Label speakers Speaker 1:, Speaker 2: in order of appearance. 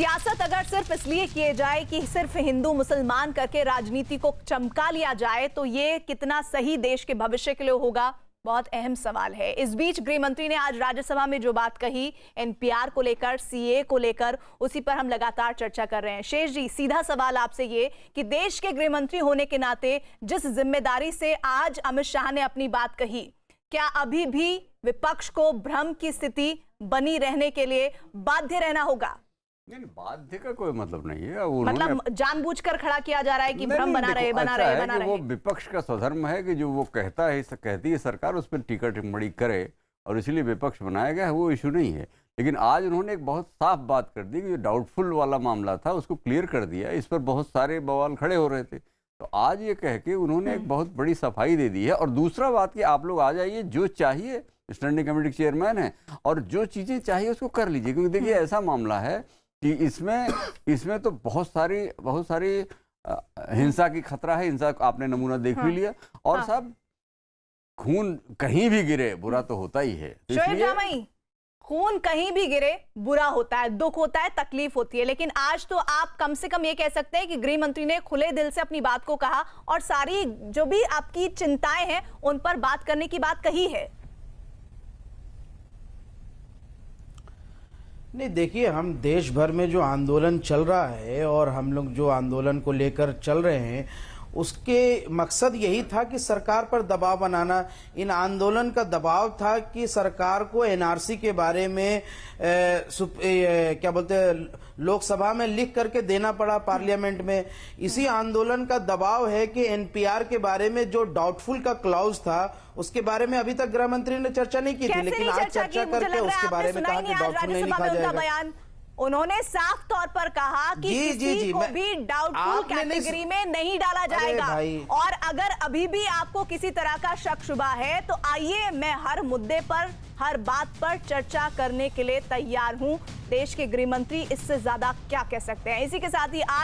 Speaker 1: सियासत अगर सिर्फ इसलिए किए जाए कि सिर्फ हिंदू मुसलमान करके राजनीति को चमका लिया जाए तो ये कितना सही देश के भविष्य के लिए होगा, बहुत अहम सवाल है। इस बीच गृह मंत्री ने आज राज्यसभा में जो बात कही एनपीआर को लेकर, सीए को लेकर, उसी पर हम लगातार चर्चा कर रहे हैं। शेष जी, सीधा सवाल आपसे ये कि देश के गृह मंत्री होने के नाते जिस जिम्मेदारी से आज अमित शाह ने अपनी बात कही, क्या अभी भी विपक्ष को भ्रम की स्थिति बनी रहने के लिए बाध्य रहना होगा?
Speaker 2: नहीं, बाध्य का कोई मतलब नहीं है।
Speaker 1: मतलब जानबूझकर खड़ा किया जा रहा है कि भ्रम बना रहे।
Speaker 2: वो विपक्ष का स्वधर्म है कि जो वो कहती है सरकार उस पर टीका टिप्पणी करे, और इसलिए विपक्ष बनाया गया है, वो इशू नहीं है। लेकिन आज उन्होंने एक बहुत साफ बात कर दी कि जो डाउटफुल वाला मामला था उसको क्लियर कर दिया। इस पर बहुत सारे बवाल खड़े हो रहे थे, तो आज ये कह के उन्होंने एक बहुत बड़ी सफाई दे दी है। और दूसरा बात कि आप लोग आ जाइए, जो चाहिए, स्टैंडिंग कमेटी के चेयरमैन है, और जो चीजें चाहिए उसको कर लीजिए। क्योंकि देखिए ऐसा मामला है कि इसमें तो बहुत सारी हिंसा की खतरा है। हिंसा आपने नमूना देख भी लिया, और सब खून कहीं भी गिरे बुरा तो होता ही है।
Speaker 1: खून कहीं भी गिरे बुरा होता है, दुख होता है, तकलीफ होती है। लेकिन आज तो आप कम से कम ये कह सकते हैं कि गृह मंत्री ने खुले दिल से अपनी बात को कहा और सारी जो भी आपकी चिंताएं हैं उन पर बात करने की बात कही है।
Speaker 3: नहीं, देखिए, हम देश भर में जो आंदोलन चल रहा है और हम लोग जो आंदोलन को लेकर चल रहे हैं, उसके मकसद यही था कि सरकार पर दबाव बनाना। इन आंदोलन का दबाव था कि सरकार को एनआरसी के बारे में क्या बोलते हैं, लोकसभा में लिख करके देना पड़ा पार्लियामेंट में। इसी आंदोलन का दबाव है कि एनपीआर के बारे में जो डाउटफुल का क्लॉज था उसके बारे में अभी तक गृह मंत्री ने चर्चा नहीं की थी, लेकिन आज चर्चा करके उसके बारे में कहा कि डाउटफुल नहीं लिखा जाएगा।
Speaker 1: उन्होंने साफ तौर पर कहा कि किसी को भी डाउटफुल कैटेगरी में नहीं डाला जाएगा। और अगर अभी भी आपको किसी तरह का शक शुबा है तो आइए, मैं हर मुद्दे पर, हर बात पर चर्चा करने के लिए तैयार हूं। देश के गृह मंत्री इससे ज्यादा क्या कह सकते हैं। इसी के साथ ही